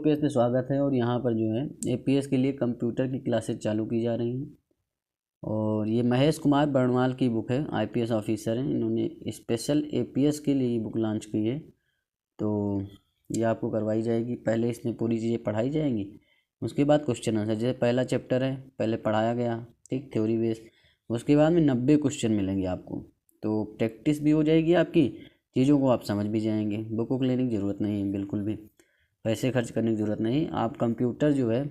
Page पे स्वागत है। और यहाँ पर जो है एपीएस के लिए कंप्यूटर की क्लासेस चालू की जा रही हैं। और ये महेश कुमार बर्णवाल की बुक है, आईपीएस ऑफिसर हैं, इन्होंने स्पेशल एपीएस के लिए ये बुक लॉन्च की है। तो ये आपको करवाई जाएगी। पहले इसमें पूरी चीज़ें पढ़ाई जाएंगी, उसके बाद क्वेश्चन आंसर। जैसे पहला चैप्टर है, पहले पढ़ाया गया, ठीक, थ्योरी बेस। उसके बाद में 90 क्वेश्चन मिलेंगे आपको, तो प्रैक्टिस भी हो जाएगी आपकी, चीज़ों को आप समझ भी जाएंगे। बुक लेने की ज़रूरत नहीं है, बिल्कुल भी पैसे खर्च करने की ज़रूरत नहीं। आप कंप्यूटर जो है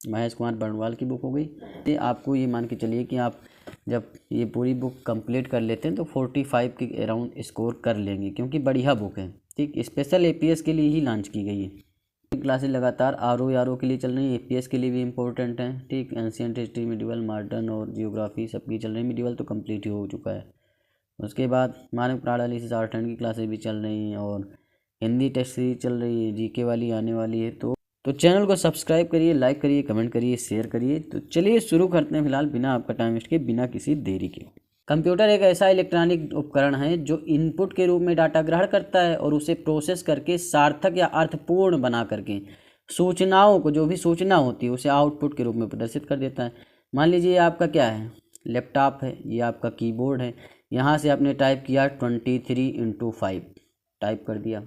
महेश कुमार बर्णवाल की बुक हो गई। ये आपको ये मान के चलिए कि आप जब ये पूरी बुक कंप्लीट कर लेते हैं तो 45 के अराउंड स्कोर कर लेंगे, क्योंकि बढ़िया बुक है, ठीक। स्पेशल एपीएस के लिए ही लॉन्च की गई है। क्लासेस लगातार आरओ के लिए चल रही है, एपीएस के लिए भी इम्पोर्टेंट है, ठीक। एंशिएंट हिस्ट्री, मिडिवल, मॉडर्न और जियोग्राफी सबकी चल रही है। मिडिवल तो कंप्लीट ही हो चुका है। उसके बाद मानव प्रणाली से शॉर्टहैंड की क्लासेस भी चल रही हैं, और हिंदी टेस्ट सीरीज चल रही है, जीके वाली आने वाली है। तो चैनल को सब्सक्राइब करिए, लाइक करिए, कमेंट करिए, शेयर करिए। तो चलिए शुरू करते हैं, फिलहाल बिना आपका टाइम वेस्ट के, बिना किसी देरी के। कंप्यूटर एक ऐसा इलेक्ट्रॉनिक उपकरण है जो इनपुट के रूप में डाटा ग्रहण करता है और उसे प्रोसेस करके सार्थक या अर्थपूर्ण बना करके सूचनाओं को, जो भी सूचना होती है, उसे आउटपुट के रूप में प्रदर्शित कर देता है। मान लीजिए आपका क्या है, लैपटॉप है, ये आपका कीबोर्ड है। यहाँ से आपने टाइप किया 23/5 टाइप कर दिया।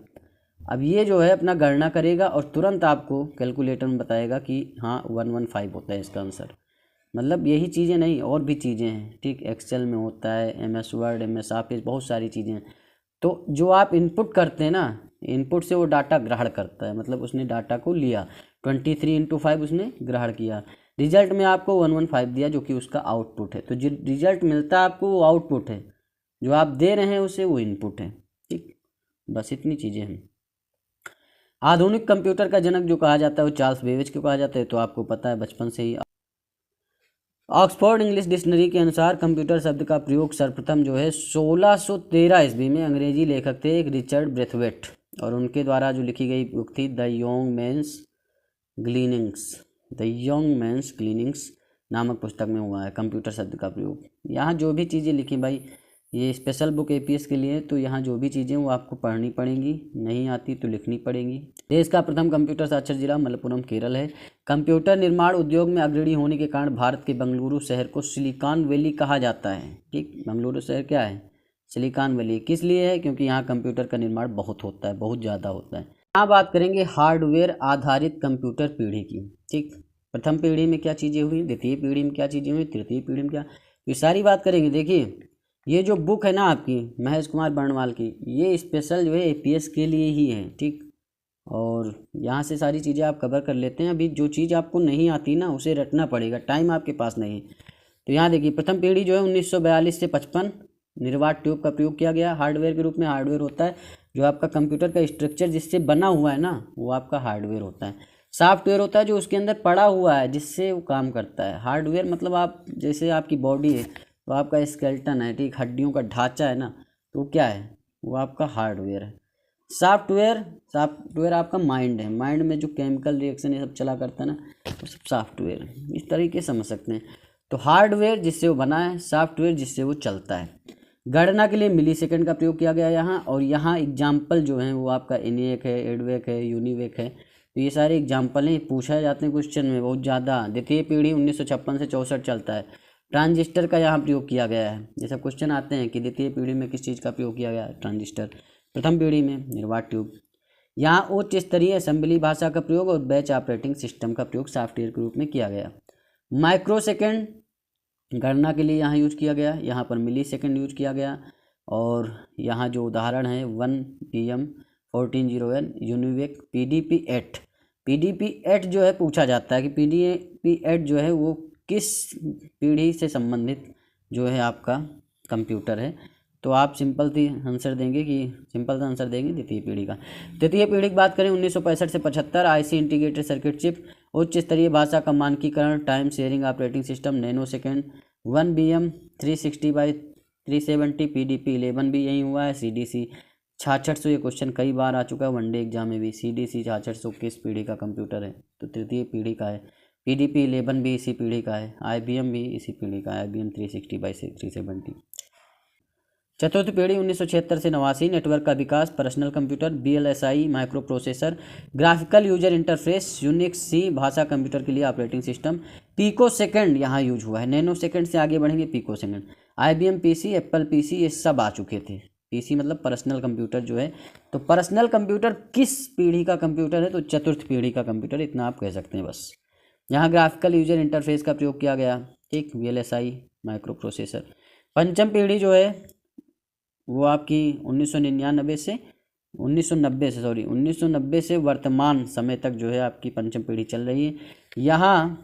अब ये जो है अपना गणना करेगा और तुरंत आपको कैलकुलेटर में बताएगा कि हाँ 115 होता है इसका आंसर। मतलब यही चीज़ें नहीं, और भी चीज़ें हैं, ठीक। एक्सेल में होता है, एमएस वर्ड, एमएस ऑफिस, बहुत सारी चीज़ें हैं। तो जो आप इनपुट करते हैं ना, इनपुट से वो डाटा ग्रहण करता है, मतलब उसने डाटा को लिया, 23/5 उसने ग्रहण किया। रिजल्ट में आपको 115 दिया, जो कि उसका आउटपुट है। तो जो रिजल्ट मिलता है आपको, वो आउटपुट है, जो आप दे रहे हैं उसे वो इनपुट है, ठीक। बस इतनी चीज़ें हैं। आधुनिक कंप्यूटर का जनक जो कहा जाता है वो चार्ल्स बेबेज को कहा जाता है, तो आपको पता है बचपन से ही। ऑक्सफोर्ड इंग्लिश डिक्शनरी के अनुसार कंप्यूटर शब्द का प्रयोग सर्वप्रथम जो है 1613 ईस्वी में अंग्रेजी लेखक थे एक रिचर्ड ब्रेथवेट, और उनके द्वारा जो लिखी गई बुक थी द यंग मैंस ग्लीनिंग्स नामक पुस्तक में हुआ है कंप्यूटर शब्द का प्रयोग। यहाँ जो भी चीज़ें लिखी भाई, ये स्पेशल बुक एपीएस के लिए, तो यहाँ जो भी चीज़ें वो आपको पढ़नी पड़ेंगी, नहीं आती तो लिखनी पड़ेंगी। देश का प्रथम कंप्यूटर साक्षर जिला मलप्पुरम केरल है। कंप्यूटर निर्माण उद्योग में अग्रणी होने के कारण भारत के बेंगलुरु शहर को सिलिकॉन वैली कहा जाता है, ठीक। बेंगलुरु शहर क्या है, सिलिकॉन वैली। किस लिए है, क्योंकि यहाँ कंप्यूटर का निर्माण बहुत होता है, बहुत ज़्यादा होता है। यहाँ बात करेंगे हार्डवेयर आधारित कंप्यूटर पीढ़ी की, ठीक। प्रथम पीढ़ी में क्या चीज़ें हुई, द्वितीय पीढ़ी में क्या चीज़ें हुई, तृतीय पीढ़ी में क्या, ये सारी बात करेंगे। देखिए ये जो बुक है ना आपकी महेश कुमार बर्णवाल की, ये स्पेशल जो है एपीएस के लिए ही है, ठीक। और यहाँ से सारी चीज़ें आप कवर कर लेते हैं। अभी जो चीज़ आपको नहीं आती ना, उसे रटना पड़ेगा, टाइम आपके पास नहीं है। तो यहाँ देखिए प्रथम पीढ़ी जो है 1942 से 55 निर्वात ट्यूब का प्रयोग किया गया हार्डवेयर के रूप में। हार्डवेयर होता है जो आपका कंप्यूटर का स्ट्रक्चर जिससे बना हुआ है ना, वो आपका हार्डवेयर होता है। सॉफ्टवेयर होता है जो उसके अंदर पड़ा हुआ है, जिससे वो काम करता है। हार्डवेयर मतलब आप जैसे आपकी बॉडी है, तो आपका स्केलेटन है, ठीक, हड्डियों का ढांचा है ना, तो क्या है, वो आपका हार्डवेयर है। सॉफ्टवेयर आपका माइंड है, माइंड में जो केमिकल रिएक्शन ये सब चला करता है ना, वो सब सॉफ्टवेयर है। इस तरीके से समझ सकते हैं। तो हार्डवेयर जिससे वो बना है, सॉफ्टवेयर जिससे वो चलता है। गणना के लिए मिली सेकेंड का प्रयोग किया गया यहाँ। और यहाँ एग्जाम्पल जो है वो आपका एनिएक है, एडवेक है, यूनिवेक है। तो ये सारे एग्जाम्पल हैं, पूछा जाते हैं क्वेश्चन में बहुत ज़्यादा। द्वितीय पीढ़ी 1956 से 64 चलता है। ट्रांजिस्टर का यहाँ प्रयोग किया गया है। ये सब क्वेश्चन आते हैं कि द्वितीय पीढ़ी में किस चीज़ का प्रयोग किया गया है, ट्रांजिस्टर। प्रथम पीढ़ी में निर्वात ट्यूब। यहाँ उच्च स्तरीय असेंबली भाषा का प्रयोग और बैच ऑपरेटिंग सिस्टम का प्रयोग सॉफ्टवेयर के रूप में किया गया। माइक्रो सेकेंड गणना के लिए यहाँ यूज किया गया, यहाँ पर मिली सेकेंड यूज किया गया। और यहाँ जो उदाहरण है 1PM1401 यूनिवेक PDP-8 जो है पूछा जाता है कि PDP-8 जो है वो किस पीढ़ी से संबंधित जो है आपका कंप्यूटर है। तो आप सिंपल आंसर देंगे द्वितीय पीढ़ी का। द्वितीय पीढ़ी की बात करें 1965 से 75 आईसी इंटीग्रेटेड सर्किट चिप, उच्च स्तरीय भाषा का मानकीकरण, time sharing operating system, nano second, 1BM360/370 PDP-11 भी यही हुआ है। CDC 6600, ये क्वेश्चन कई बार आ चुका है वनडे एग्जाम में भी। CDC 6600 किस पीढ़ी का कंप्यूटर है, तो तृतीय पीढ़ी का है। PDP-11 भी इसी पीढ़ी का है। IBM भी इसी पीढ़ी का है, IBM 360/370। चतुर्थ पीढ़ी 1976 से 89, नेटवर्क का विकास, personal computer, VLSI micro processor, graphical user interface, Unix C भाषा कंप्यूटर के लिए ऑपरेटिंग सिस्टम, पिको सेकंड यहाँ यूज हुआ है, नैनो सेकंड से आगे बढ़ेंगे pico second, IBM PC, Apple PC, ये सब आ चुके थे। PC मतलब पर्सनल कंप्यूटर जो है, तो पर्सनल कंप्यूटर किस पीढ़ी का कंप्यूटर है, तो चतुर्थ पीढ़ी का कंप्यूटर, इतना आप कह सकते हैं बस। यहाँ ग्राफिकल यूजर इंटरफेस का प्रयोग किया गया, ठीक, VLSI माइक्रो प्रोसेसर। पंचम पीढ़ी जो है वो आपकी 1999 से 1990 से वर्तमान समय तक जो है आपकी पंचम पीढ़ी चल रही है। यहाँ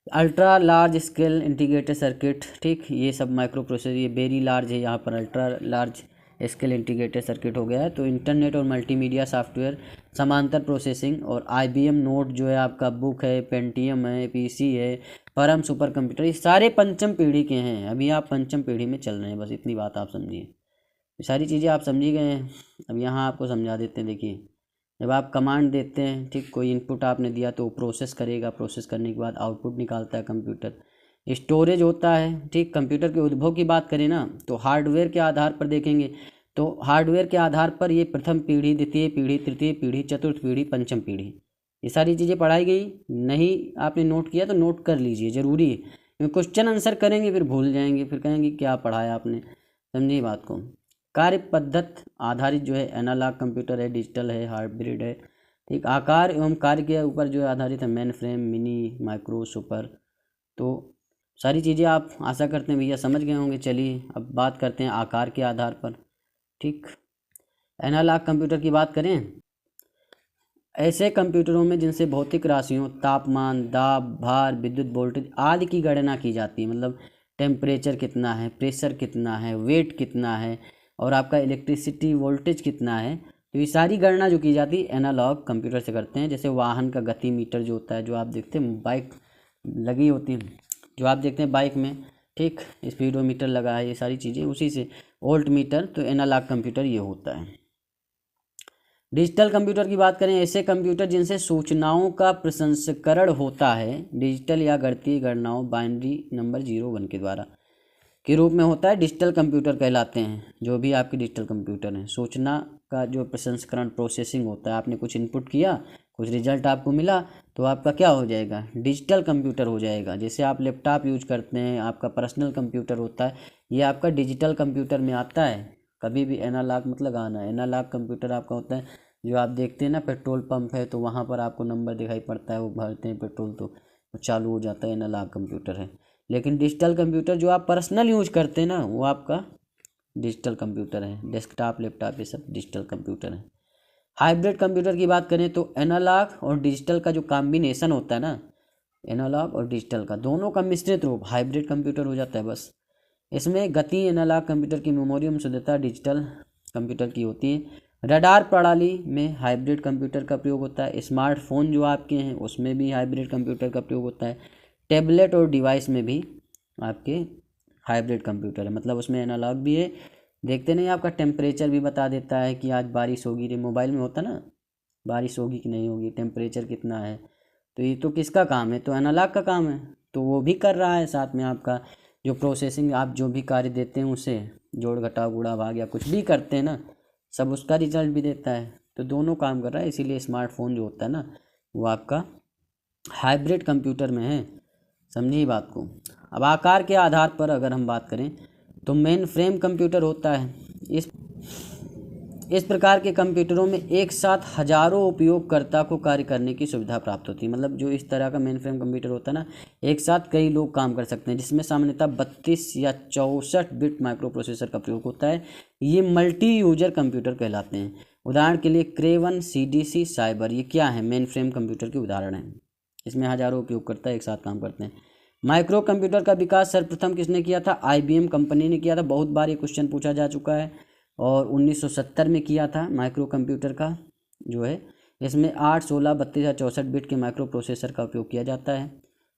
ultra large scale integrated circuit, ठीक, ये सब माइक्रो प्रोसेसर, ये वेरी लार्ज है, यहाँ पर ultra large scale integrated circuit हो गया है। तो इंटरनेट और मल्टीमीडिया सॉफ्टवेयर, समांतर प्रोसेसिंग, और IBM नोट जो है आपका, बुक है, पेंटियम है, PC है, परम सुपर कंप्यूटर, ये सारे पंचम पीढ़ी के हैं। अभी आप पंचम पीढ़ी में चल रहे हैं, बस इतनी बात आप समझिए। ये सारी चीज़ें आप समझी गए हैं। अब यहाँ आपको समझा देते हैं। देखिए, जब आप कमांड देते हैं, ठीक, कोई इनपुट आपने दिया तो वो प्रोसेस करेगा, प्रोसेस करने के बाद आउटपुट निकालता है कंप्यूटर। स्टोरेज होता है, ठीक। कंप्यूटर के उद्भव की बात करें ना, तो हार्डवेयर के आधार पर देखेंगे, तो हार्डवेयर के आधार पर ये प्रथम पीढ़ी, द्वितीय पीढ़ी, तृतीय पीढ़ी, चतुर्थ पीढ़ी, पंचम पीढ़ी, ये सारी चीज़ें पढ़ाई गई। नहीं आपने नोट किया तो नोट कर लीजिए, ज़रूरी है, क्योंकि क्वेश्चन आंसर करेंगे फिर भूल जाएंगे, फिर कहेंगे क्या पढ़ाया आपने। समझिए बात को। कार्य पद्धति आधारित जो है एनालॉग कंप्यूटर है, डिजिटल है, हाइब्रिड है, ठीक। आकार एवं कार्य के ऊपर जो है आधारित है, main frame, mini, micro, super. तो सारी चीज़ें आप आशा करते हैं भैया समझ गए होंगे। चलिए अब बात करते हैं आकार के आधार पर, ठीक। एनालॉग कंप्यूटर की बात करें, ऐसे कंप्यूटरों में जिनसे भौतिक राशियों, तापमान, दाब, भार, विद्युत वोल्टेज आदि की गणना की जाती है। मतलब टेम्परेचर कितना है, प्रेशर कितना है, वेट कितना है, और आपका इलेक्ट्रिसिटी वोल्टेज कितना है, तो ये सारी गणना जो की जाती है एनालॉग कंप्यूटर से करते हैं। जैसे वाहन का गति मीटर जो होता है, जो आप देखते हैं बाइक लगी होती है, जो आप देखते हैं बाइक में, ठीक, स्पीडोमीटर लगा है, ये सारी चीज़ें उसी से, वोल्ट मीटर, तो एनालॉग कंप्यूटर ये होता है। डिजिटल कंप्यूटर की बात करें, ऐसे कंप्यूटर जिनसे सूचनाओं का प्रसंस्करण होता है डिजिटल या गणितीय गणनाओं बाइनरी नंबर 0 1 के द्वारा के रूप में होता है, डिजिटल कंप्यूटर कहलाते हैं। जो भी आपके डिजिटल कंप्यूटर हैं, सूचना का जो प्रसंस्करण, प्रोसेसिंग होता है, आपने कुछ इनपुट किया, कुछ रिजल्ट आपको मिला, तो आपका क्या हो जाएगा, डिजिटल कंप्यूटर हो जाएगा। जैसे आप लैपटॉप यूज करते हैं, आपका पर्सनल कंप्यूटर होता है, ये आपका डिजिटल कंप्यूटर में आता है। कभी भी एनालॉग मत लगाना। एनालॉग कंप्यूटर आपका होता है जो आप देखते हैं ना, पेट्रोल पंप है तो वहाँ पर आपको नंबर दिखाई पड़ता है, वो भरते हैं पेट्रोल तो वो चालू हो जाता है, एनालॉग कंप्यूटर है। लेकिन डिजिटल कंप्यूटर जो आप पर्सनल यूज करते हैं ना, वो आपका डिजिटल कंप्यूटर है। डेस्कटॉप, लैपटॉप, ये सब डिजिटल कंप्यूटर है। हाइब्रिड कंप्यूटर की बात करें तो एनालॉग और डिजिटल का जो कॉम्बिनेशन होता है ना, एनालॉग और डिजिटल का दोनों का मिश्रित रूप हाइब्रिड कंप्यूटर हो जाता है बस। इसमें गति एनालॉग कंप्यूटर की मेमोरी एवं शुद्धता डिजिटल कंप्यूटर की होती है। रडार प्रणाली में हाइब्रिड कंप्यूटर का प्रयोग होता है। स्मार्टफोन जो आपके हैं उसमें भी हाइब्रिड कंप्यूटर का प्रयोग होता है। टैबलेट और डिवाइस में भी आपके हाइब्रिड कंप्यूटर है, मतलब उसमें एनालॉग भी है। देखते नहीं, आपका टेम्परेचर भी बता देता है कि आज बारिश होगी, रे मोबाइल में होता ना, बारिश होगी कि नहीं होगी, टेम्परेचर कितना है, तो ये तो किसका काम है, तो एनालॉग का काम है, तो वो भी कर रहा है। साथ में आपका जो प्रोसेसिंग, आप जो भी कार्य देते हैं उसे जोड़ घटाव गुणा भाग या कुछ भी करते हैं ना, सब उसका रिजल्ट भी देता है, तो दोनों काम कर रहा है। इसीलिए स्मार्टफोन जो होता है ना, वो आपका हाइब्रिड कंप्यूटर में है। समझिए बात को। अब आकार के आधार पर अगर हम बात करें तो मेन फ्रेम कंप्यूटर होता है। इस प्रकार के कंप्यूटरों में एक साथ हजारों उपयोगकर्ता को कार्य करने की सुविधा प्राप्त होती है। मतलब जो इस तरह का मेन फ्रेम कंप्यूटर होता है ना, एक साथ कई लोग काम कर सकते हैं, जिसमें सामान्यतः 32 या 64 बिट माइक्रो प्रोसेसर का प्रयोग होता है। ये मल्टी यूजर कंप्यूटर कहलाते हैं। उदाहरण के लिए क्रेवन, CDC, साइबर, ये क्या है, मेन फ्रेम कंप्यूटर के उदाहरण हैं। इसमें हजारों उपयोगकर्ता एक साथ काम करते हैं। माइक्रो कंप्यूटर का विकास सर्वप्रथम किसने किया था, IBM कंपनी ने किया था। बहुत बार ये क्वेश्चन पूछा जा चुका है, और 1970 में किया था माइक्रो कंप्यूटर का जो है। इसमें 8, 16, 32 या 64 बिट के माइक्रो प्रोसेसर का उपयोग किया जाता है।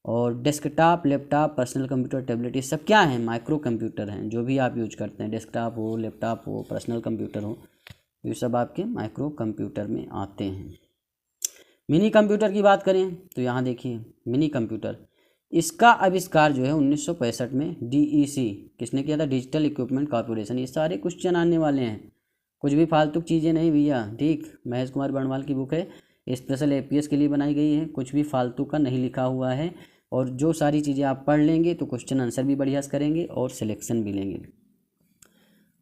और desktop, laptop, personal computer, tablet, ये सब क्या है, माइक्रो कंप्यूटर हैं। जो भी आप यूज करते हैं, डेस्कटॉप हो, लैपटॉप हो, पर्सनल कंप्यूटर हो, ये सब आपके माइक्रो कंप्यूटर में आते हैं। मिनी कंप्यूटर की बात करें तो यहाँ देखिए, मिनी कंप्यूटर इसका आविष्कार जो है 1965 में DEC किसने किया था, डिजिटल इक्विपमेंट कॉर्पोरेशन। ये सारे क्वेश्चन आने वाले हैं, कुछ भी फालतू चीज़ें नहीं भैया, ठीक। महेश कुमार बर्णवाल की बुक है, स्पेशल APS के लिए बनाई गई है, कुछ भी फालतू का नहीं लिखा हुआ है। और जो सारी चीज़ें आप पढ़ लेंगे तो क्वेश्चन आंसर भी बढ़िया से करेंगे और सिलेक्शन भी लेंगे।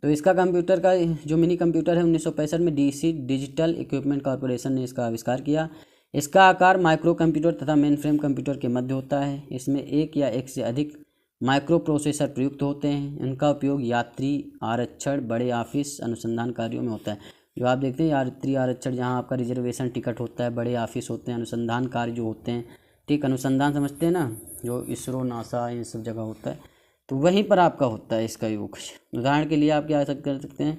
तो इसका कंप्यूटर का जो मिनी कंप्यूटर है 1965 में DEC डिजिटल इक्विपमेंट कॉर्पोरेशन ने इसका आविष्कार किया। इसका आकार माइक्रो कंप्यूटर तथा मेन फ्रेम कंप्यूटर के मध्य होता है। इसमें एक या एक से अधिक माइक्रो प्रोसेसर प्रयुक्त होते हैं। इनका उपयोग यात्री आरक्षण, बड़े ऑफिस, अनुसंधान कार्यों में होता है। जो आप देखते हैं यात्री आरक्षण, जहाँ आपका रिजर्वेशन टिकट होता है, बड़े ऑफिस होते हैं, अनुसंधान कार्य जो होते हैं, ठीक, अनुसंधान समझते हैं ना, जो इसरो, नासा, इन सब जगह होता है, तो वहीं पर आपका होता है इसका योग। उदाहरण के लिए आप क्या कर सकते हैं,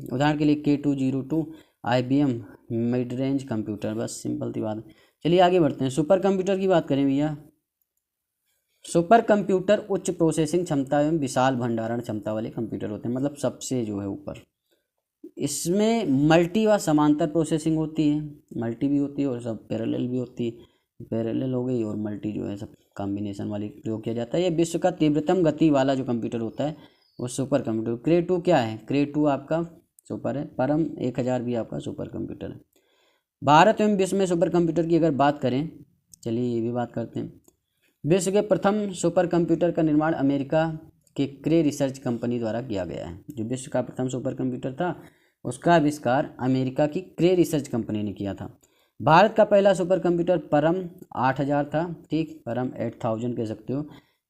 उदाहरण के लिए K202 IBM mid range computer, बस सिंपल सी बात है। चलिए आगे बढ़ते हैं। सुपर कंप्यूटर की बात करें भैया। सुपर कंप्यूटर उच्च प्रोसेसिंग क्षमता एवं विशाल भंडारण क्षमता वाले कंप्यूटर होते हैं, मतलब सबसे जो है ऊपर। इसमें मल्टी व समांतर प्रोसेसिंग होती है, मल्टी भी होती है और सब पैरेलल भी होती है। पैरेलल हो गई और मल्टी जो है सब कॉम्बिनेशन वाली प्रयोग किया जाता है। ये विश्व का तीव्रतम गति वाला जो कंप्यूटर होता है वो सुपर कंप्यूटर। Cray-2 क्या है, Cray-2 आपका सुपर है। परम 1000 भी आपका सुपर कंप्यूटर है। भारत एवं विश्व में सुपर कंप्यूटर की अगर बात करें, चलिए ये भी बात करते हैं। विश्व के प्रथम सुपर कंप्यूटर का निर्माण अमेरिका के क्रे रिसर्च कंपनी द्वारा किया गया है। जो विश्व का प्रथम सुपर कंप्यूटर था उसका आविष्कार अमेरिका की क्रे रिसर्च कंपनी ने किया था। भारत का पहला सुपर कंप्यूटर परम 8000 था, ठीक, परम 8000 कह सकते हो।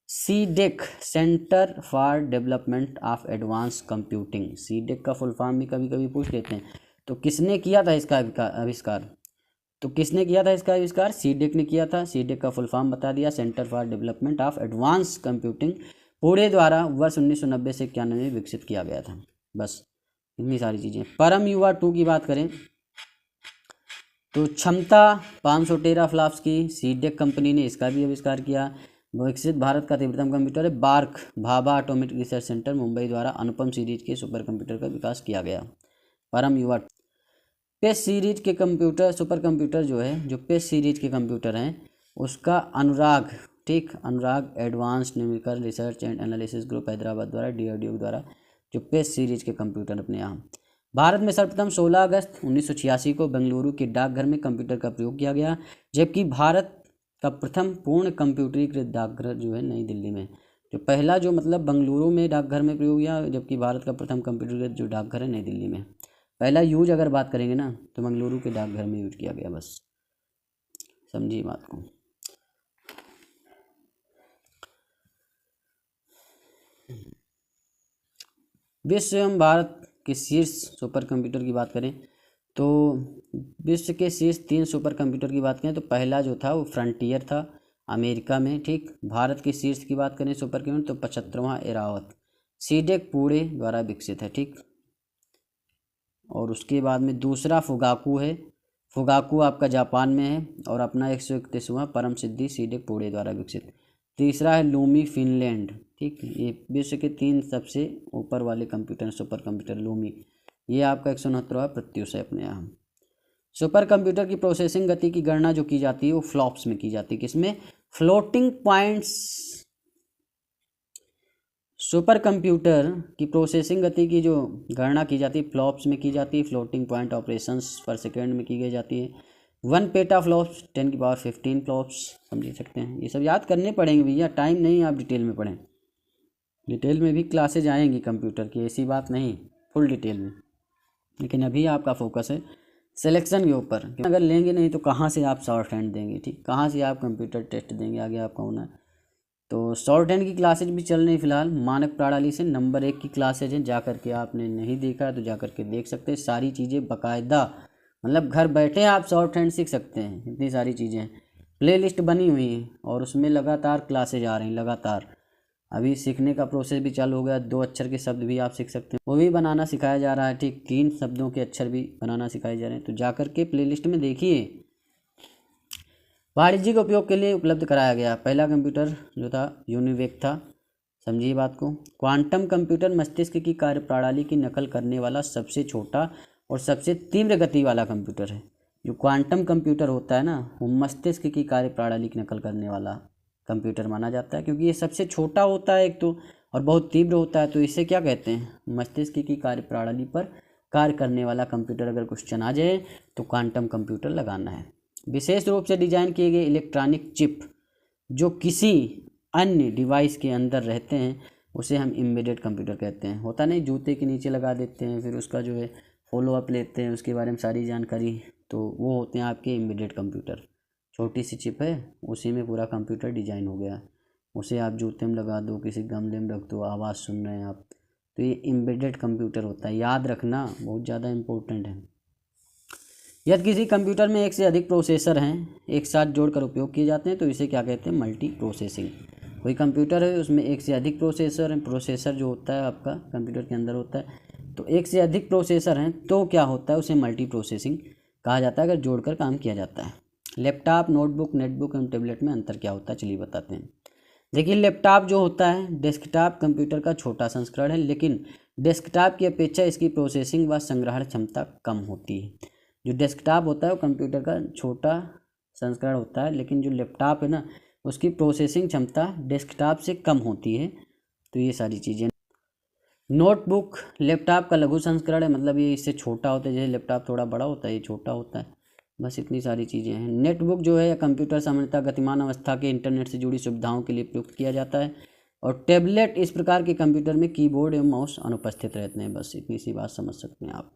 CDEC centre for development of advance computing, CDEC का फुल फॉर्म भी कभी कभी पूछ लेते हैं। तो किसने किया था इसका आविष्कार, CDEC ने किया था। CDEC का फुल फॉर्म बता दिया, centre for development of advance computing, Pune द्वारा वर्ष 1990 से 91 में विकसित किया गया था। बस इतनी सारी चीज़ें। परम युवा 2 की बात करें तो क्षमता 500 टेराफ्लॉप्स की, CDEC कंपनी ने इसका भी आविष्कार किया। विकसित भारत का तीव्रतम कंप्यूटर है BARC, Bhabha atomic research centre Mumbai द्वारा अनुपम सीरीज के सुपर कंप्यूटर का विकास किया गया। परम युवा पेस सीरीज के कंप्यूटर, सुपर कंप्यूटर जो है, जो पेस सीरीज के कंप्यूटर हैं उसका अनुराग, ठीक, Anurag advanced numerical research and analysis group Hyderabad द्वारा DRDO द्वारा जो पेस सीरीज के कंप्यूटर अपने यहाँ। भारत में सर्वप्रथम 16 अगस्त 1986 को बेंगलुरु के डाकघर में कंप्यूटर का प्रयोग किया गया, जबकि भारत का प्रथम पूर्ण कंप्यूटरीकृत डाकघर जो है नई दिल्ली में। जो पहला जो मतलब बेंगलुरु में डाकघर में प्रयोग किया, जबकि भारत का प्रथम कंप्यूटरीकृत जो डाकघर है नई दिल्ली में। पहला यूज अगर बात करेंगे ना तो बेंगलुरु के डाकघर में यूज किया गया, बस समझिए बात को। विश्व एवं भारत के शीर्ष सुपर कंप्यूटर की बात करें तो विश्व के शीर्ष 3 सुपर कंप्यूटर की बात करें तो पहला जो था वो फ्रंटियर था अमेरिका में, ठीक। भारत के शीर्ष की बात करें सुपर कंप्यूटर तो 75वां एरावत, CDEC पुणे द्वारा विकसित है, ठीक। और उसके बाद में दूसरा फुगाकू है, फुगाकू आपका जापान में है और अपना 131वां परम सिद्धि CDEC पुणे द्वारा विकसित। तीसरा है लूमी फिनलैंड, ठीक। ये विश्व के 3 सबसे ऊपर वाले कंप्यूटर सुपर कंप्यूटर लूमी, ये आपका 169वां प्रत्युष है अपने यहाँ। सुपर कंप्यूटर की प्रोसेसिंग गति की गणना जो की जाती है वो फ्लॉप्स में की जाती है, किसमें, फ्लोटिंग पॉइंट्स। सुपर कंप्यूटर की प्रोसेसिंग गति की जो गणना की जाती है फ्लॉप्स में की जाती है, फ्लोटिंग पॉइंट ऑपरेशंस पर सेकेंड में की गई जाती है। 1 पेटा फ्लॉप्स 10 की पावर 15 फ्लॉप्स, समझ सकते हैं। ये सब याद करने पड़ेंगे भैया, टाइम नहीं आप डिटेल में पढ़ें, डिटेल में भी क्लासेज आएंगी कंप्यूटर की, ऐसी बात नहीं, फुल डिटेल में। लेकिन अभी आपका फोकस है सिलेक्शन के ऊपर, अगर लेंगे नहीं तो कहाँ से आप शॉर्ट हैंड देंगे, ठीक, कहाँ से आप कंप्यूटर टेस्ट देंगे, आगे आपका होना है। तो शॉर्ट हैंड की क्लासेज भी चल रही फिलहाल, मानक प्रणाली से नंबर 1 की क्लासेज हैं, जा करके आपने नहीं देखा तो जा करके देख सकते हैं। सारी चीज़ें बाकायदा, मतलब घर बैठे आप शॉर्ट हैंड सीख सकते हैं, इतनी सारी चीज़ें प्ले लिस्ट बनी हुई हैं और उसमें लगातार क्लासेज आ रही हैं, लगातार। अभी सीखने का प्रोसेस भी चालू हो गया, 2 अक्षर के शब्द भी आप सीख सकते हैं, वो भी बनाना सिखाया जा रहा है, ठीक। 3 शब्दों के अक्षर भी बनाना सिखाए जा रहे हैं, तो जाकर के प्लेलिस्ट में देखिए। वाणिज्यिक उपयोग के लिए उपलब्ध कराया गया पहला कंप्यूटर जो था यूनिवेक था, समझिए बात को। क्वांटम कंप्यूटर मस्तिष्क की कार्यप्रणाली की नकल करने वाला सबसे छोटा और सबसे तीव्र गति वाला कंप्यूटर है। जो क्वांटम कंप्यूटर होता है ना वो मस्तिष्क की कार्यप्रणाली की नकल करने वाला कंप्यूटर माना जाता है, क्योंकि ये सबसे छोटा होता है एक तो, और बहुत तीव्र होता है। तो इसे क्या कहते हैं, मस्तिष्क की कार्य प्रणाली पर कार्य करने वाला कंप्यूटर। अगर क्वेश्चन आ जाए तो क्वांटम कंप्यूटर लगाना है। विशेष रूप से डिजाइन किए गए इलेक्ट्रॉनिक चिप जो किसी अन्य डिवाइस के अंदर रहते हैं उसे हम एम्बेडेड कंप्यूटर कहते हैं। होता नहीं, जूते के नीचे लगा देते हैं, फिर उसका जो है फॉलो अप लेते हैं, उसके बारे में सारी जानकारी, तो वो होते हैं आपके एम्बेडेड कंप्यूटर। छोटी सी चिप है, उसी में पूरा कंप्यूटर डिजाइन हो गया, उसे आप जूते में लगा दो, किसी गमले में रख दो, आवाज़ सुन रहे हैं आप, तो ये एम्बेडेड कंप्यूटर होता है। याद रखना बहुत ज़्यादा इम्पोर्टेंट है। यदि किसी कंप्यूटर में एक से अधिक प्रोसेसर हैं एक साथ जोड़कर उपयोग किए जाते हैं तो इसे क्या कहते हैं, मल्टी प्रोसेसिंग। कोई कंप्यूटर है उसमें एक से अधिक प्रोसेसर हैं, प्रोसेसर जो होता है आपका कंप्यूटर के अंदर होता है, तो एक से अधिक प्रोसेसर हैं तो क्या होता है, उसे मल्टी प्रोसेसिंग कहा जाता है अगर जोड़कर काम किया जाता है। लैपटॉप, नोटबुक, नेटबुक एवं टैबलेट में अंतर क्या होता है, चलिए बताते हैं। देखिए, लैपटॉप जो होता है डेस्कटॉप कंप्यूटर का छोटा संस्करण है, लेकिन डेस्कटॉप की अपेक्षा इसकी प्रोसेसिंग व संग्रहण क्षमता कम होती है। जो डेस्कटॉप होता है वो कंप्यूटर का छोटा संस्करण होता है, लेकिन जो लैपटॉप है ना उसकी प्रोसेसिंग क्षमता डेस्कटॉप से कम होती है। तो ये सारी चीज़ें। नोटबुक लैपटॉप का लघु संस्करण है, मतलब ये इससे छोटा होता है, जैसे लैपटॉप थोड़ा बड़ा होता है ये छोटा होता है, बस इतनी सारी चीज़ें हैं। नेटबुक जो है या कंप्यूटर सामान्यतः गतिमान अवस्था के इंटरनेट से जुड़ी सुविधाओं के लिए प्रयुक्त किया जाता है। और टैबलेट इस प्रकार के कंप्यूटर में कीबोर्ड एवं माउस अनुपस्थित रहते हैं। बस इतनी सी बात समझ सकते हैं आप।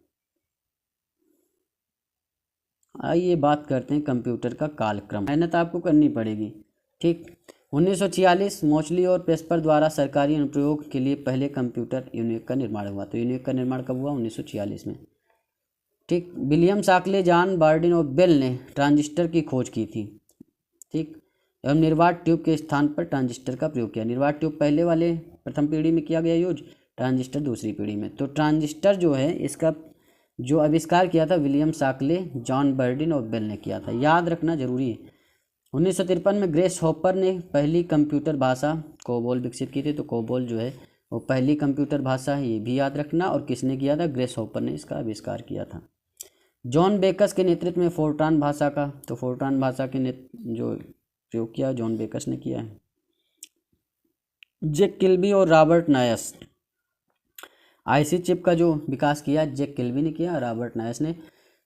आइए बात करते हैं कंप्यूटर का कालक्रम। मेहनत आपको करनी पड़ेगी, ठीक। 1946 मोचली और पेस्पर द्वारा सरकारी अनुप्रयोग के लिए पहले कंप्यूटर यूनिक का निर्माण हुआ। तो यूनिक का निर्माण कब हुआ, 1946 में, ठीक। विलियम शाक्ले, जॉन बर्डिन और बेल ने ट्रांजिस्टर की खोज की थी, ठीक, एवं निर्वात ट्यूब के स्थान पर ट्रांजिस्टर का प्रयोग किया। निर्वात ट्यूब पहले वाले प्रथम पीढ़ी में किया गया यूज, ट्रांजिस्टर दूसरी पीढ़ी में। तो ट्रांजिस्टर जो है इसका जो आविष्कार किया था विलियम शाक्ले, जॉन बर्डिन और बेल ने किया था, याद रखना जरूरी है। 1953 में ग्रेस हॉपर ने पहली कंप्यूटर भाषा कोबोल विकसित की थी। तो कोबोल जो है वो पहली कंप्यूटर भाषा है, ये भी याद रखना। और किसने किया था, ग्रेस हॉपर ने इसका आविष्कार किया था। जॉन बेकस के नेतृत्व में फोर्ट्रान भाषा का, तो फोर्ट्रान भाषा के जो प्रयोग किया जॉन बेकस ने किया है। जैक किल्बी और रॉबर्ट नायस, आईसी चिप का जो विकास किया जैक किल्बी ने किया, रॉबर्ट नायस ने,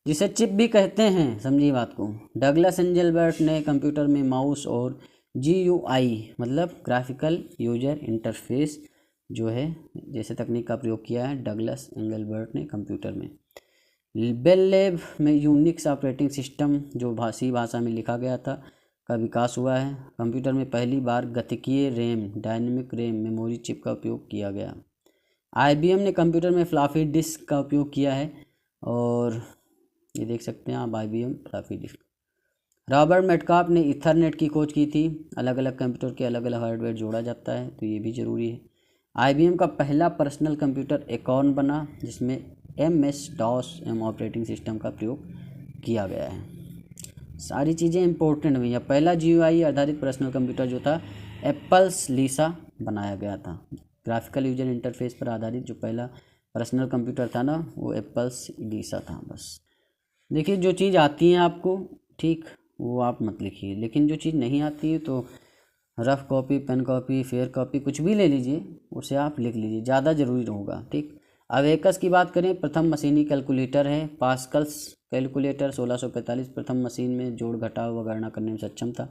जिसे चिप भी कहते हैं, समझिए बात को। डगलस एंजलबर्ट ने कंप्यूटर में माउस और GUI मतलब ग्राफिकल यूजर इंटरफेस जो है जैसे तकनीक का प्रयोग किया है डगलस एंजलबर्ट ने कंप्यूटर में। बेल लैब में यूनिक्स ऑपरेटिंग सिस्टम जो सी भाषा में लिखा गया था का विकास हुआ है। कंप्यूटर में पहली बार गतिकीय RAM, dynamic RAM memory chip का उपयोग किया गया। IBM ने कंप्यूटर में फ्लॉपी डिस्क का उपयोग किया है, और ये देख सकते हैं आप IBM floppy disk. Robert Metcalfe ने ईथरनेट की खोज की थी, अलग अलग कंप्यूटर के अलग अलग हार्डवेयर जोड़ा जाता है, तो ये भी ज़रूरी है। IBM का पहला पर्सनल कंप्यूटर एकॉर्न बना जिसमें MS-DOS एवं ऑपरेटिंग सिस्टम का प्रयोग किया गया है। सारी चीज़ें इंपॉर्टेंट हुई हैं। पहला GUI आधारित पर्सनल कंप्यूटर जो था एप्पल्स लीसा बनाया गया था। ग्राफिकल यूजर इंटरफेस पर आधारित जो पहला पर्सनल कंप्यूटर था ना वो एप्पल्स लीसा था। बस देखिए, जो चीज़ आती है आपको, ठीक, वो आप मत लिखिए, लेकिन जो चीज़ नहीं आती है तो rough copy, pen copy, fair copy कुछ भी ले लीजिए, उसे आप लिख लीजिए, ज़्यादा ज़रूरी होगा, ठीक। अवेकस की बात करें, प्रथम मशीनी कैलकुलेटर है। पास्कल्स कैलकुलेटर 1645 प्रथम मशीन में जोड़ घटाव व गणना करने में सक्षम था।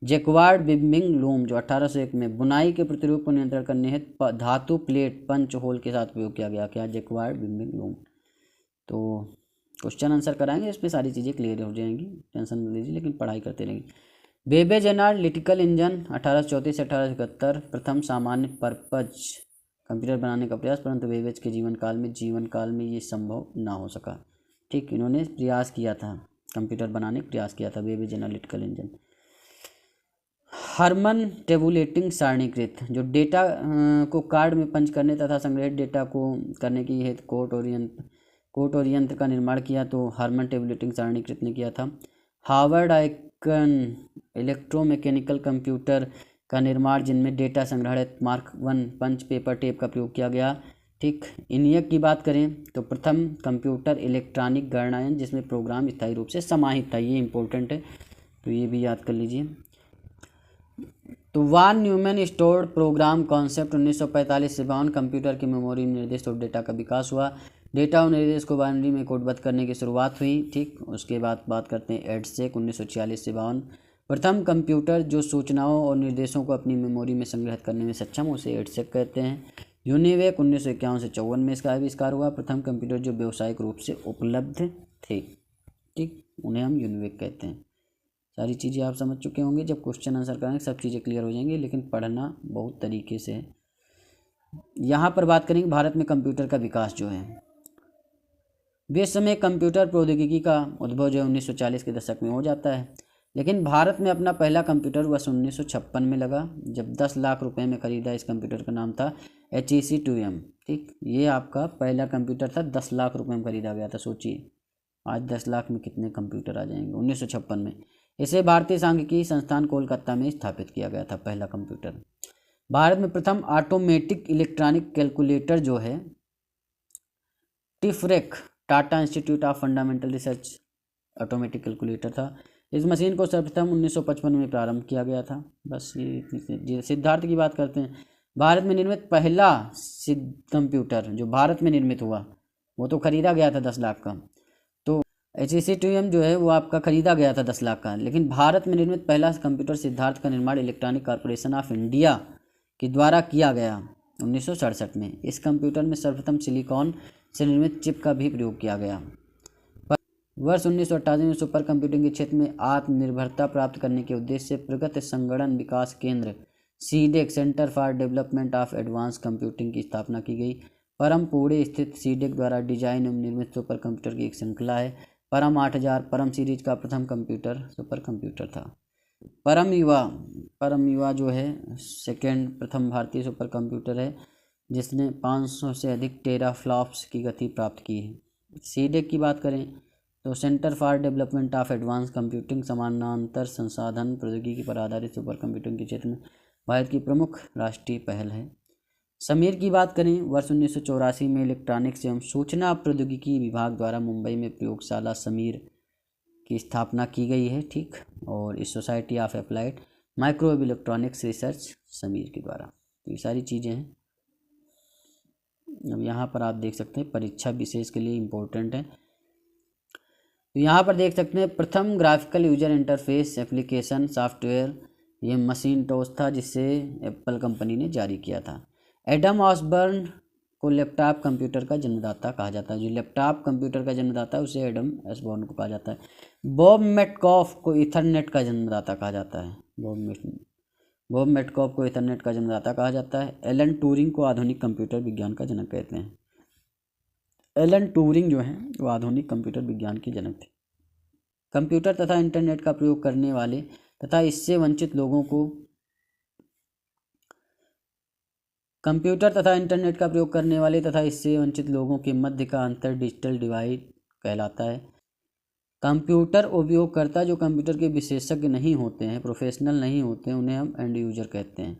जैकवार्ड बिम्बिंग लूम जो 1801 में बुनाई के प्रतिरूप को नियंत्रण करने हेतु धातु प्लेट पंच होल के साथ प्रयोग किया गया। क्या, जैकवार्ड बिम्बिंग लूम। तो क्वेश्चन आंसर कराएंगे, इस पर सारी चीज़ें क्लियर हो जाएंगी, टेंशन मत लीजिए, लेकिन पढ़ाई करते रहेंगे। बेबेज एनालिटिकल इंजन 1834 से 1871 प्रथम सामान्य पर्पज कंप्यूटर बनाने का प्रयास, परंतु बेबेज के जीवन काल में ये संभव ना हो सका, ठीक। इन्होंने प्रयास किया था, कंप्यूटर बनाने का प्रयास किया था, Babbage analytical engine. Herman tabulating सारणीकृत जो डेटा को कार्ड में पंच करने तथा संग्रहित डेटा को करने की हेतु कोट और यंत्र का निर्माण किया, तो हरमन टेबुलेटिंग सारणीकृत ने किया था। हार्वर्ड आइकन इलेक्ट्रोमैकेनिकल कंप्यूटर का निर्माण जिनमें डेटा संग्रहित मार्क 1 पंच पेपर टेप का प्रयोग किया गया, ठीक। इनियक की बात करें तो प्रथम कंप्यूटर इलेक्ट्रॉनिक गणनायंत्र जिसमें प्रोग्राम स्थायी रूप से समाहित था, ये इंपॉर्टेंट है, तो ये भी याद कर लीजिए। तो वान न्यूमैन स्टोर्ड प्रोग्राम कॉन्सेप्ट 1945 से 52 कंप्यूटर की मेमोरी में निर्देश और डेटा का विकास हुआ। डेटा और निर्देश को बाइनरी में कोडबद्ध करने की शुरुआत हुई। ठीक, उसके बाद बात करते हैं एडसेक 1946 से 52। प्रथम कंप्यूटर जो सूचनाओं और निर्देशों को अपनी मेमोरी में संग्रहित करने में सक्षम, उसे एडसेक कहते हैं। यूनिवेक 1951 से 54 में इसका आविष्कार हुआ। प्रथम कंप्यूटर जो व्यावसायिक रूप से उपलब्ध थे, ठीक, उन्हें हम यूनिवेक कहते हैं। सारी चीज़ें आप समझ चुके होंगे। जब क्वेश्चन आंसर करेंगे सब चीज़ें क्लियर हो जाएंगी, लेकिन पढ़ना बहुत तरीके से है। यहाँ पर बात करेंगे भारत में कंप्यूटर का विकास जो है। विश्व में कंप्यूटर प्रौद्योगिकी का उद्भव जो 1940 के दशक में हो जाता है, लेकिन भारत में अपना पहला कंप्यूटर वर्ष 1956 में लगा, जब 10 लाख रुपए में खरीदा। इस कंप्यूटर का नाम था HEC2M। ठीक, ये आपका पहला कंप्यूटर था, 10 लाख रुपए में खरीदा गया था। सोचिए आज 10 लाख में कितने कंप्यूटर आ जाएंगे। 1956 में इसे भारतीय सांख्यिकी संस्थान कोलकाता में स्थापित किया गया था, पहला कंप्यूटर। भारत में प्रथम ऑटोमेटिक इलेक्ट्रॉनिक कैलकुलेटर जो है टिफरेक, Tata institute of fundamental research automatic calculator था। इस मशीन को सर्वप्रथम 1955 में प्रारंभ किया गया था। बस ये सिद्धार्थ की बात करते हैं। भारत में निर्मित पहला कंप्यूटर जो भारत में निर्मित हुआ वो तो खरीदा गया था 10 लाख का। तो HEC2M जो है वो आपका खरीदा गया था 10 लाख का, लेकिन भारत में निर्मित पहला कंप्यूटर सिद्धार्थ का निर्माण इलेक्ट्रॉनिक कॉर्पोरेशन ऑफ इंडिया के द्वारा किया गया 1967 में। इस कंप्यूटर में सर्वप्रथम सिलिकॉन से निर्मित चिप का भी प्रयोग किया गया। वर्ष 1988 में सुपर कंप्यूटिंग के क्षेत्र में आत्मनिर्भरता प्राप्त करने के उद्देश्य से प्रगत संगणन विकास केंद्र CDAC, centre for development of advance computing की स्थापना की गई। परम पुणे स्थित सीडेक द्वारा डिजाइन एवं निर्मित सुपर कंप्यूटर की एक श्रृंखला है। परम 8000 परम सीरीज का प्रथम कंप्यूटर सुपर कंप्यूटर था। परम युवा जो है सेकेंड प्रथम भारतीय सुपर कंप्यूटर है, जिसने 500 से अधिक टेराफ्लॉप्स की गति प्राप्त की है। सीडेक की बात करें तो centre for development of advance computing समानांतर संसाधन प्रौद्योगिकी पर आधारित सुपर कंप्यूटिंग के क्षेत्र में भारत की प्रमुख राष्ट्रीय पहल है। समीर की बात करें, वर्ष 1984 में इलेक्ट्रॉनिक्स एवं सूचना प्रौद्योगिकी विभाग द्वारा मुंबई में प्रयोगशाला समीर की स्थापना की गई है। ठीक, और इस society of applied microwave electronics research Sameer के द्वारा। तो ये सारी चीज़ें हैं। अब यहाँ पर आप देख सकते हैं परीक्षा विशेष के लिए इम्पोर्टेंट है। तो यहाँ पर देख सकते हैं प्रथम graphical user interface application software ये मशीनटोस था, जिसे एप्पल कंपनी ने जारी किया था। एडम ऑसबर्न को लैपटॉप कंप्यूटर का जन्मदाता कहा जाता है। जो लैपटॉप कंप्यूटर का जन्मदाता है उसे एडम ऑसबर्न को कहा जाता है। बॉब मेटकॉफ को ईथरनेट का जन्मदाता कहा जाता है। बॉब मेटकॉफ को ईथरनेट का जन्मदाता कहा जाता है। एलन ट्यूरिंग को आधुनिक कंप्यूटर विज्ञान का जनक कहते हैं। एलन ट्यूरिंग जो है वो आधुनिक कंप्यूटर विज्ञान के जनक थे। कंप्यूटर तथा इंटरनेट का प्रयोग करने वाले तथा इससे वंचित लोगों को के मध्य का अंतर डिजिटल डिवाइड कहलाता है। कंप्यूटर उपयोगकर्ता जो कंप्यूटर के विशेषज्ञ नहीं होते हैं, प्रोफेशनल नहीं होते हैं, उन्हें हम एंड यूजर कहते हैं।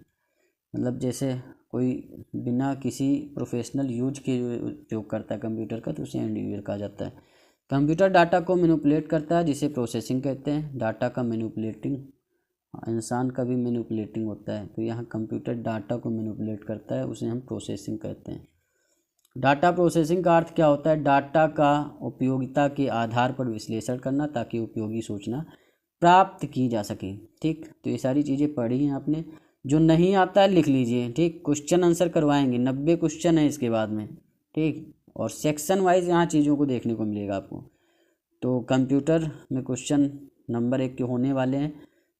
मतलब जैसे कोई बिना किसी प्रोफेशनल यूज के उपयोग करता है कंप्यूटर का तो उसे एंड यूजर कहा जाता है। कंप्यूटर डाटा को मैनिपुलेट करता है जिसे प्रोसेसिंग कहते हैं। डाटा का मैनिपुलेटिंग, इंसान का भी मैनिपुलेटिंग होता है, तो यहाँ कंप्यूटर डाटा को मैनिपुलेट करता है, उसे हम प्रोसेसिंग कहते हैं। डाटा प्रोसेसिंग का अर्थ क्या होता है? डाटा का उपयोगिता के आधार पर विश्लेषण करना ताकि उपयोगी सूचना प्राप्त की जा सके। ठीक, तो ये सारी चीज़ें पढ़ी हैं आपने। जो नहीं आता है लिख लीजिए। ठीक, क्वेश्चन आंसर करवाएंगे, 90 क्वेश्चन है इसके बाद में। ठीक, और सेक्शन वाइज यहाँ चीज़ों को देखने को मिलेगा आपको। तो कंप्यूटर में क्वेश्चन नंबर 1 के होने वाले हैं,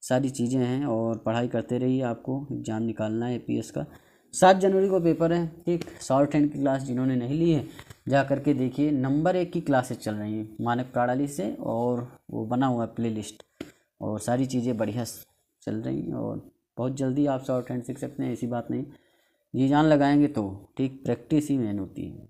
सारी चीज़ें हैं और पढ़ाई करते रहिए। आपको एग्ज़ाम निकालना है APS का। 7 जनवरी को पेपर है। ठीक, शॉर्ट हैंड की क्लास जिन्होंने नहीं ली है जा करके देखिए। नंबर 1 की क्लासेस चल रही हैं मानक प्रणाली से, और वो बना हुआ है प्ले लिस्ट, और सारी चीज़ें बढ़िया चल रही हैं और बहुत जल्दी आप शॉर्ट हैंड सीख सकते हैं। ऐसी बात नहीं, जी जान लगाएंगे तो। ठीक, प्रैक्टिस ही मेन होती है।